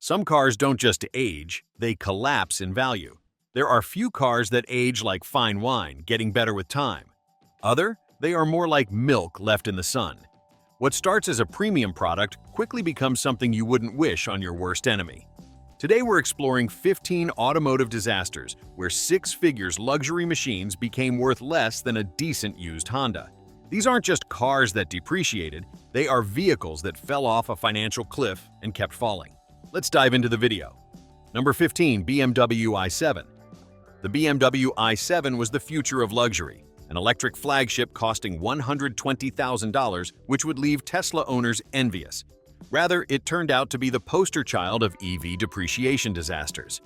Some cars don't just age, they collapse in value. There are few cars that age like fine wine, getting better with time. They are more like milk left in the sun. What starts as a premium product quickly becomes something you wouldn't wish on your worst enemy. Today we're exploring 15 automotive disasters where six-figures luxury machines became worth less than a decent used Honda. These aren't just cars that depreciated, they are vehicles that fell off a financial cliff and kept falling. Let's dive into the video. Number 15. BMW i7. The BMW i7 was the future of luxury, an electric flagship costing $120,000, which would leave Tesla owners envious. Rather, it turned out to be the poster child of EV depreciation disasters.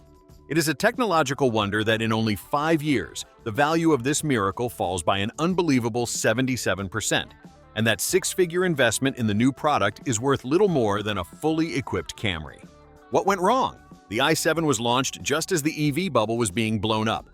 It is a technological wonder that in only 5 years, the value of this miracle falls by an unbelievable 77%, and that six-figure investment in the new product is worth little more than a fully equipped Camry. What went wrong? The i7 was launched just as the EV bubble was being blown up.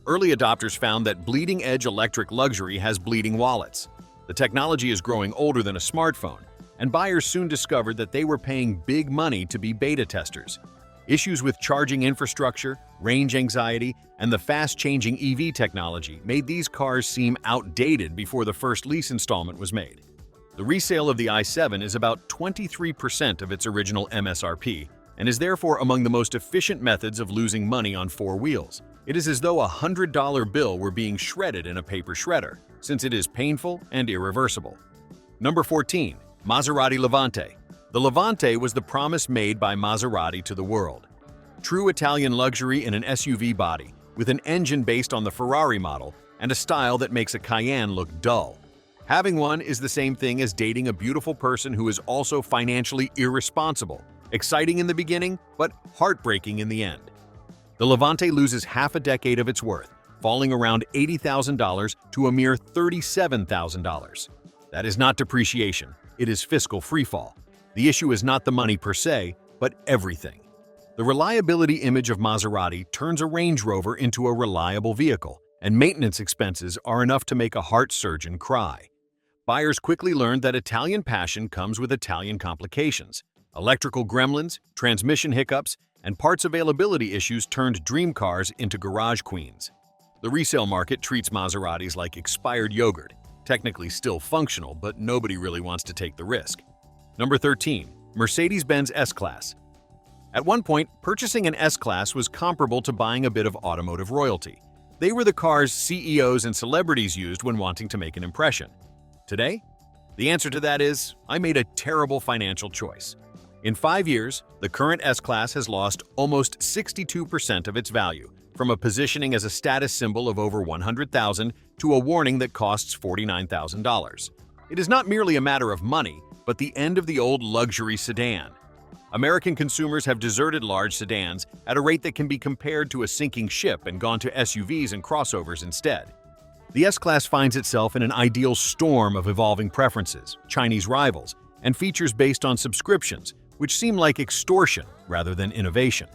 Early adopters found that bleeding-edge electric luxury has bleeding wallets. The technology is growing older than a smartphone, and buyers soon discovered that they were paying big money to be beta testers. Issues with charging infrastructure, range anxiety, and the fast-changing EV technology made these cars seem outdated before the first lease installment was made. The resale of the i7 is about 23% of its original MSRP, and is therefore among the most efficient methods of losing money on four wheels. It is as though a $100 bill were being shredded in a paper shredder, since it is painful and irreversible. Number 14. Maserati Levante. The Levante was the promise made by Maserati to the world. True Italian luxury in an SUV body, with an engine based on the Ferrari model and a style that makes a Cayenne look dull. Having one is the same thing as dating a beautiful person who is also financially irresponsible. Exciting in the beginning, but heartbreaking in the end. The Levante loses half a decade of its worth, falling around $80,000 to a mere $37,000. That is not depreciation, it is fiscal freefall. The issue is not the money per se, but everything. The reliability image of Maserati turns a Range Rover into a reliable vehicle, and maintenance expenses are enough to make a heart surgeon cry. Buyers quickly learned that Italian passion comes with Italian complications. Electrical gremlins, transmission hiccups, and parts availability issues turned dream cars into garage queens. The resale market treats Maseratis like expired yogurt, technically still functional, but nobody really wants to take the risk. Number 13. Mercedes-Benz S-Class. At one point, purchasing an S-Class was comparable to buying a bit of automotive royalty. They were the cars CEOs and celebrities used when wanting to make an impression. Today? The answer to that is, I made a terrible financial choice. In 5 years, the current S-Class has lost almost 62% of its value, from a positioning as a status symbol of over $100,000 to a warning that costs $49,000. It is not merely a matter of money, but the end of the old luxury sedan. American consumers have deserted large sedans at a rate that can be compared to a sinking ship and gone to SUVs and crossovers instead. The S-Class finds itself in an ideal storm of evolving preferences, Chinese rivals, and features based on subscriptions, which seem like extortion rather than innovation.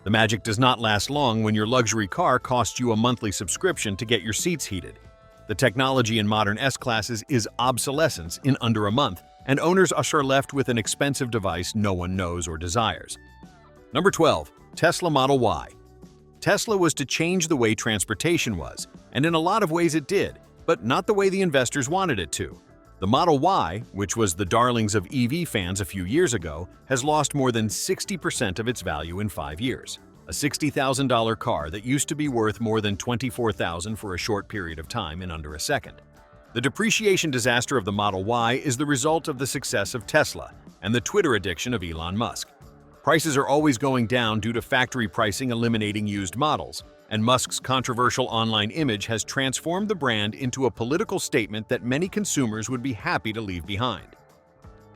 The magic does not last long when your luxury car costs you a monthly subscription to get your seats heated. The technology in modern S-Classes is obsolescence in under a month, and owners are left with an expensive device no one knows or desires. Number 12. Tesla Model Y. Tesla was to change the way transportation was, and in a lot of ways it did, but not the way the investors wanted it to. The Model Y, which was the darlings of EV fans a few years ago, has lost more than 60% of its value in 5 years. A $60,000 car that used to be worth more than $24,000 for a short period of time in under a second. The depreciation disaster of the Model Y is the result of the success of Tesla and the Twitter addiction of Elon Musk. Prices are always going down due to factory pricing eliminating used models, and Musk's controversial online image has transformed the brand into a political statement that many consumers would be happy to leave behind.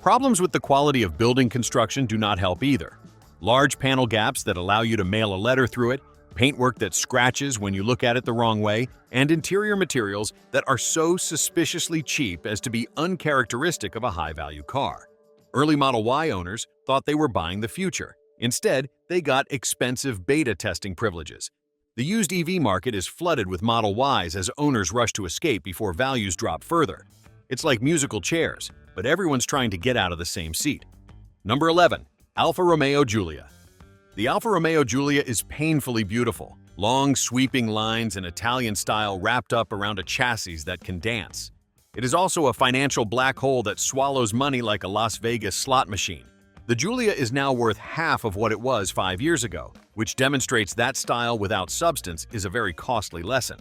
Problems with the quality of building construction do not help either. Large panel gaps that allow you to mail a letter through it, paintwork that scratches when you look at it the wrong way, and interior materials that are so suspiciously cheap as to be uncharacteristic of a high-value car. Early Model Y owners thought they were buying the future. Instead, they got expensive beta testing privileges. The used EV market is flooded with Model Ys as owners rush to escape before values drop further. It's like musical chairs, but everyone's trying to get out of the same seat. Number 11. Alfa Romeo Giulia. The Alfa Romeo Giulia is painfully beautiful. Long, sweeping lines and Italian style wrapped up around a chassis that can dance. It is also a financial black hole that swallows money like a Las Vegas slot machine. The Giulia is now worth half of what it was 5 years ago, which demonstrates that style without substance is a very costly lesson.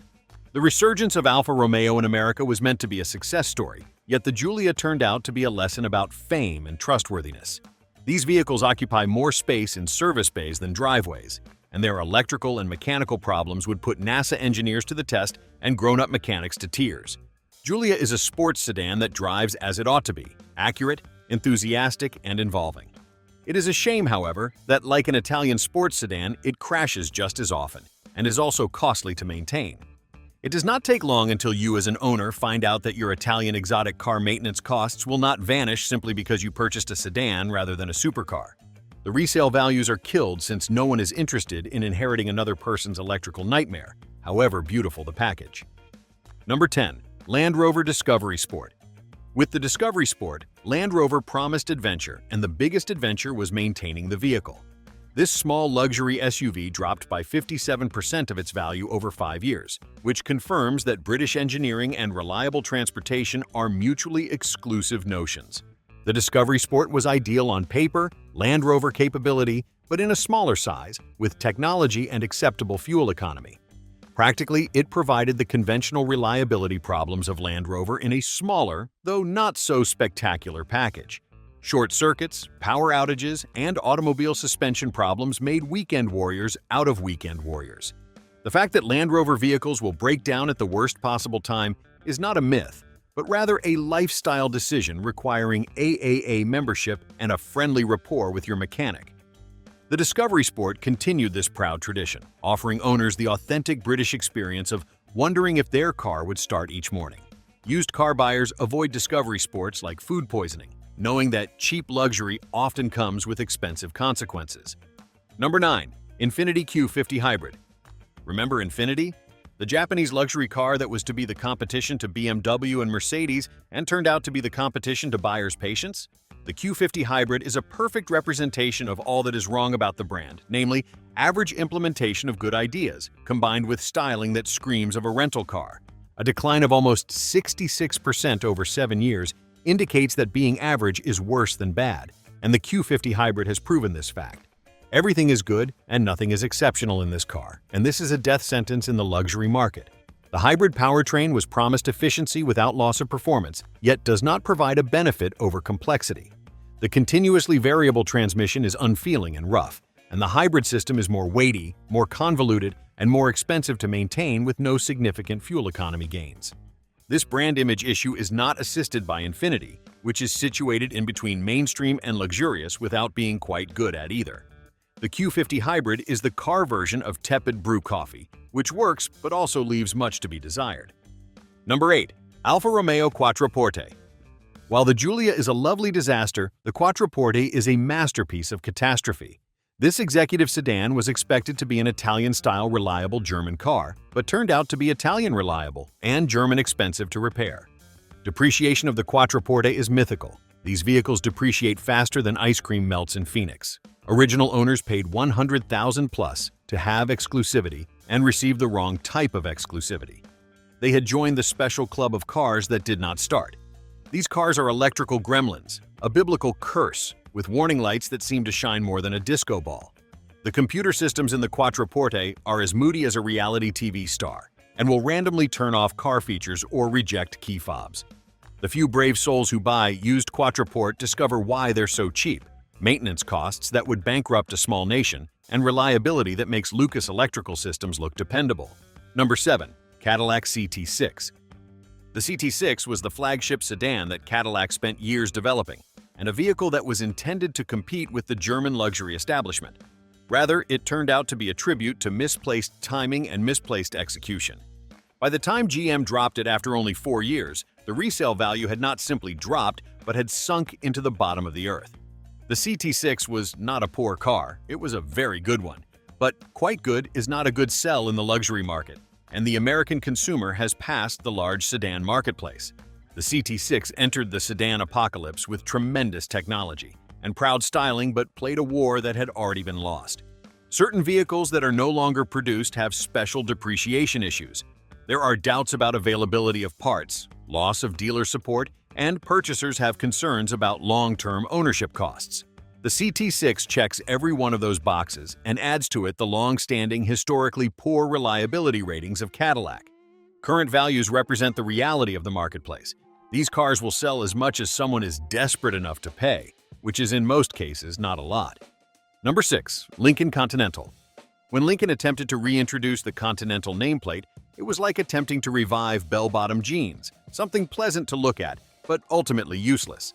The resurgence of Alfa Romeo in America was meant to be a success story, yet the Giulia turned out to be a lesson about fame and trustworthiness. These vehicles occupy more space in service bays than driveways, and their electrical and mechanical problems would put NASA engineers to the test and grown-up mechanics to tears. Giulia is a sports sedan that drives as it ought to be, accurate, enthusiastic, and involving. It is a shame, however, that like an Italian sports sedan, it crashes just as often, and is also costly to maintain. It does not take long until you as an owner find out that your Italian exotic car maintenance costs will not vanish simply because you purchased a sedan rather than a supercar. The resale values are killed since no one is interested in inheriting another person's electrical nightmare, however beautiful the package. Number 10. Land Rover Discovery Sport. With the Discovery Sport, Land Rover promised adventure, and the biggest adventure was maintaining the vehicle. This small luxury SUV dropped by 57% of its value over 5 years, which confirms that British engineering and reliable transportation are mutually exclusive notions. The Discovery Sport was ideal on paper, Land Rover capability, but in a smaller size, with technology and acceptable fuel economy. Practically, it provided the conventional reliability problems of Land Rover in a smaller, though not so spectacular package. Short circuits, power outages, and automobile suspension problems made weekend warriors out of weekend warriors. The fact that Land Rover vehicles will break down at the worst possible time is not a myth, but rather a lifestyle decision requiring AAA membership and a friendly rapport with your mechanic. The Discovery Sport continued this proud tradition, offering owners the authentic British experience of wondering if their car would start each morning. Used car buyers avoid Discovery Sports like food poisoning, knowing that cheap luxury often comes with expensive consequences. Number 9. Infiniti Q50 Hybrid. Remember Infiniti? The Japanese luxury car that was to be the competition to BMW and Mercedes and turned out to be the competition to buyers' patience? The Q50 Hybrid is a perfect representation of all that is wrong about the brand, namely, average implementation of good ideas, combined with styling that screams of a rental car. A decline of almost 66% over 7 years indicates that being average is worse than bad, and the Q50 Hybrid has proven this fact. Everything is good and nothing is exceptional in this car, and this is a death sentence in the luxury market. The hybrid powertrain was promised efficiency without loss of performance, yet does not provide a benefit over complexity. The continuously variable transmission is unfeeling and rough, and the hybrid system is more weighty, more convoluted, and more expensive to maintain with no significant fuel economy gains. This brand image issue is not assisted by Infiniti, which is situated in between mainstream and luxurious without being quite good at either. The Q50 Hybrid is the car version of tepid brew coffee, which works but also leaves much to be desired. Number 8. Alfa Romeo Quattroporte. While the Giulia is a lovely disaster, the Quattroporte is a masterpiece of catastrophe. This executive sedan was expected to be an Italian-style reliable German car, but turned out to be Italian reliable and German expensive to repair. Depreciation of the Quattroporte is mythical. These vehicles depreciate faster than ice cream melts in Phoenix. Original owners paid $100,000 plus to have exclusivity and received the wrong type of exclusivity. They had joined the special club of cars that did not start. These cars are electrical gremlins, a biblical curse, with warning lights that seem to shine more than a disco ball. The computer systems in the Quattroporte are as moody as a reality TV star and will randomly turn off car features or reject key fobs. The few brave souls who buy used Quattroporte discover why they're so cheap: maintenance costs that would bankrupt a small nation, and reliability that makes Lucas Electrical Systems look dependable. Number 7. Cadillac CT6. The CT6 was the flagship sedan that Cadillac spent years developing, and a vehicle that was intended to compete with the German luxury establishment. Rather, it turned out to be a tribute to misplaced timing and misplaced execution. By the time GM dropped it after only 4 years, the resale value had not simply dropped, but had sunk into the bottom of the earth. The CT6 was not a poor car, it was a very good one. But quite good is not a good sell in the luxury market, and the American consumer has passed the large sedan marketplace. The CT6 entered the sedan apocalypse with tremendous technology and proud styling, but played a war that had already been lost. Certain vehicles that are no longer produced have special depreciation issues. There are doubts about availability of parts, loss of dealer support, and purchasers have concerns about long-term ownership costs. The CT6 checks every one of those boxes and adds to it the long-standing, historically poor reliability ratings of Cadillac. Current values represent the reality of the marketplace. These cars will sell as much as someone is desperate enough to pay, which is in most cases not a lot. Number 6. Lincoln Continental. When Lincoln attempted to reintroduce the Continental nameplate, it was like attempting to revive bell-bottom jeans, something pleasant to look at, but ultimately useless.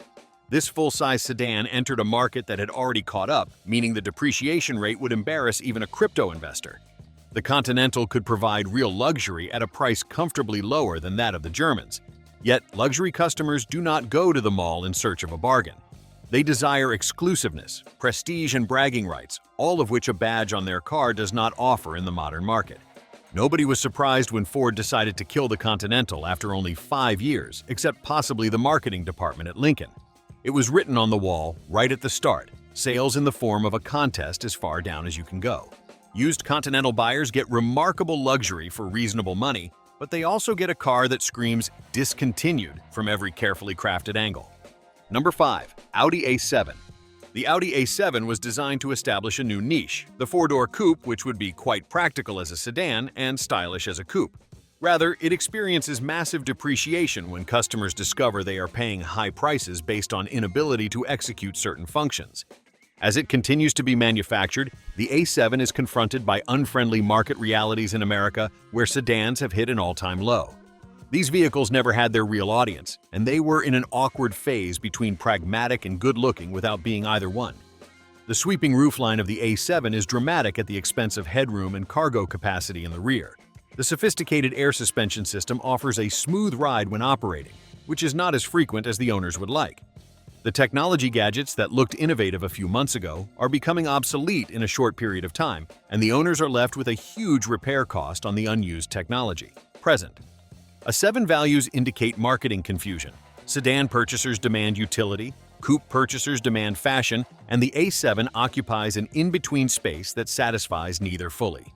This full-size sedan entered a market that had already caught up, meaning the depreciation rate would embarrass even a crypto investor. The Continental could provide real luxury at a price comfortably lower than that of the Germans. Yet, luxury customers do not go to the mall in search of a bargain. They desire exclusiveness, prestige, and bragging rights, all of which a badge on their car does not offer in the modern market. Nobody was surprised when Ford decided to kill the Continental after only 5 years, except possibly the marketing department at Lincoln. It was written on the wall right at the start, sales in the form of a contest as far down as you can go. Used Continental buyers get remarkable luxury for reasonable money, but they also get a car that screams discontinued from every carefully crafted angle. Number 5. Audi A7. The Audi A7 was designed to establish a new niche, the four-door coupe, which would be quite practical as a sedan and stylish as a coupe. Rather, it experiences massive depreciation when customers discover they are paying high prices based on inability to execute certain functions. As it continues to be manufactured, the A7 is confronted by unfriendly market realities in America where sedans have hit an all-time low. These vehicles never had their real audience, and they were in an awkward phase between pragmatic and good-looking without being either one. The sweeping roofline of the A7 is dramatic at the expense of headroom and cargo capacity in the rear. The sophisticated air suspension system offers a smooth ride when operating, which is not as frequent as the owners would like. The technology gadgets that looked innovative a few months ago are becoming obsolete in a short period of time, and the owners are left with a huge repair cost on the unused technology. Present. A7 values indicate marketing confusion. Sedan purchasers demand utility, coupe purchasers demand fashion, and the A7 occupies an in-between space that satisfies neither fully.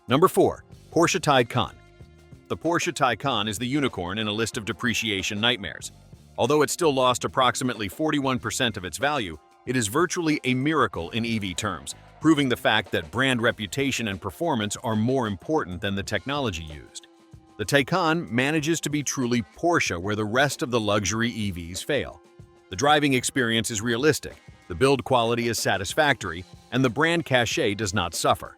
Number 4. Porsche Taycan. The Porsche Taycan is the unicorn in a list of depreciation nightmares. Although it still lost approximately 41% of its value, it is virtually a miracle in EV terms, proving the fact that brand reputation and performance are more important than the technology used. The Taycan manages to be truly Porsche where the rest of the luxury EVs fail. The driving experience is realistic, the build quality is satisfactory, and the brand cachet does not suffer.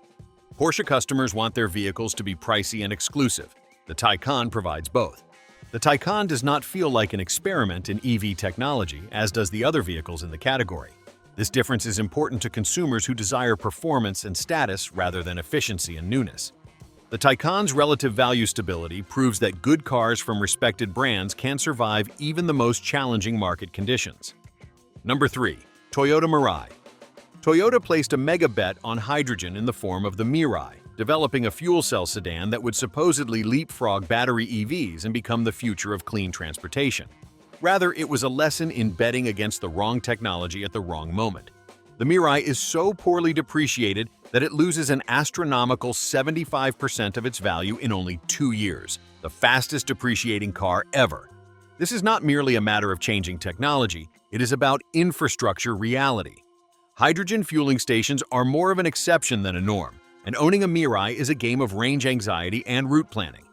Porsche customers want their vehicles to be pricey and exclusive. The Taycan provides both. The Taycan does not feel like an experiment in EV technology, as does the other vehicles in the category. This difference is important to consumers who desire performance and status rather than efficiency and newness. The Taycan's relative value stability proves that good cars from respected brands can survive even the most challenging market conditions. Number 3. Toyota Mirai. Toyota placed a mega bet on hydrogen in the form of the Mirai, developing a fuel cell sedan that would supposedly leapfrog battery EVs and become the future of clean transportation. Rather, it was a lesson in betting against the wrong technology at the wrong moment. The Mirai is so poorly depreciated that it loses an astronomical 75% of its value in only 2 years, the fastest depreciating car ever. This is not merely a matter of changing technology, it is about infrastructure reality. Hydrogen fueling stations are more of an exception than a norm, and owning a Mirai is a game of range anxiety and route planning.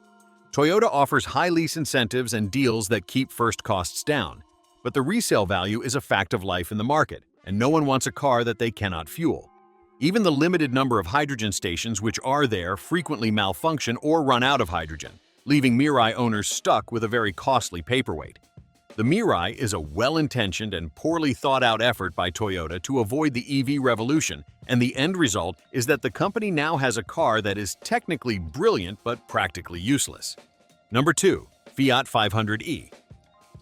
Toyota offers high lease incentives and deals that keep first costs down, but the resale value is a fact of life in the market, and no one wants a car that they cannot fuel. Even the limited number of hydrogen stations which are there frequently malfunction or run out of hydrogen, leaving Mirai owners stuck with a very costly paperweight. The Mirai is a well-intentioned and poorly thought-out effort by Toyota to avoid the EV revolution, and the end result is that the company now has a car that is technically brilliant but practically useless. Number 2. Fiat 500e.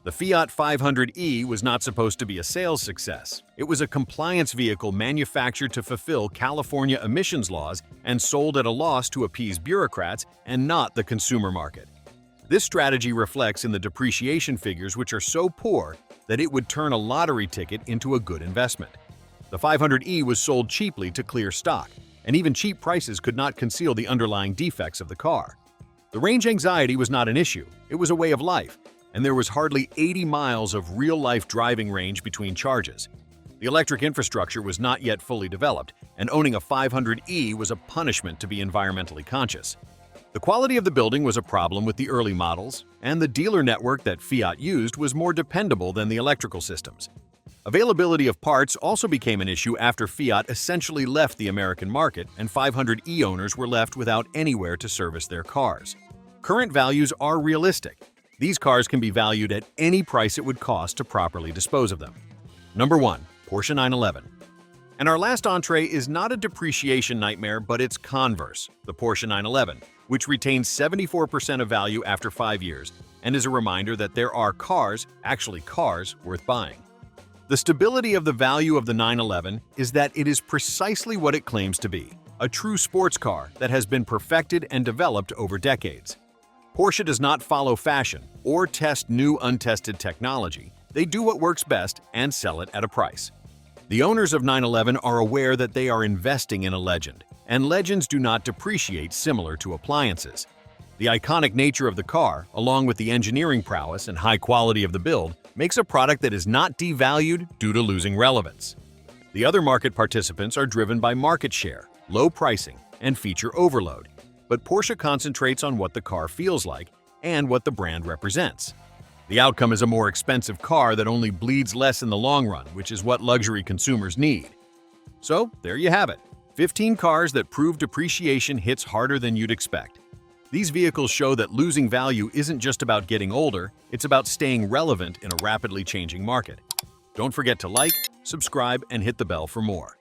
The Fiat 500e was not supposed to be a sales success. It was a compliance vehicle manufactured to fulfill California emissions laws and sold at a loss to appease bureaucrats and not the consumer market. This strategy reflects in the depreciation figures, which are so poor that it would turn a lottery ticket into a good investment. The 500e was sold cheaply to clear stock. and even cheap prices could not conceal the underlying defects of the car. The range anxiety was not an issue, it was a way of life, and there was hardly 80 miles of real-life driving range between charges. The electric infrastructure was not yet fully developed, and owning a 500e was a punishment to be environmentally conscious. The quality of the building was a problem with the early models, and the dealer network that Fiat used was more dependable than the electrical systems. Availability of parts also became an issue after Fiat essentially left the American market and 500e owners were left without anywhere to service their cars. Current values are realistic. These cars can be valued at any price it would cost to properly dispose of them. Number 1. Porsche 911. And our last entree is not a depreciation nightmare, but its converse, the Porsche 911, which retains 74% of value after 5 years, and is a reminder that there are cars, actually cars, worth buying. The stability of the value of the 911 is that it is precisely what it claims to be, a true sports car that has been perfected and developed over decades. Porsche does not follow fashion or test new untested technology. They do what works best and sell it at a price. The owners of 911 are aware that they are investing in a legend, and legends do not depreciate similar to appliances. The iconic nature of the car, along with the engineering prowess and high quality of the build, makes a product that is not devalued due to losing relevance. The other market participants are driven by market share, low pricing, and feature overload, but Porsche concentrates on what the car feels like and what the brand represents. The outcome is a more expensive car that only bleeds less in the long run, which is what luxury consumers need. So, there you have it. 15 cars that prove depreciation hits harder than you'd expect. These vehicles show that losing value isn't just about getting older, it's about staying relevant in a rapidly changing market. Don't forget to like, subscribe, and hit the bell for more.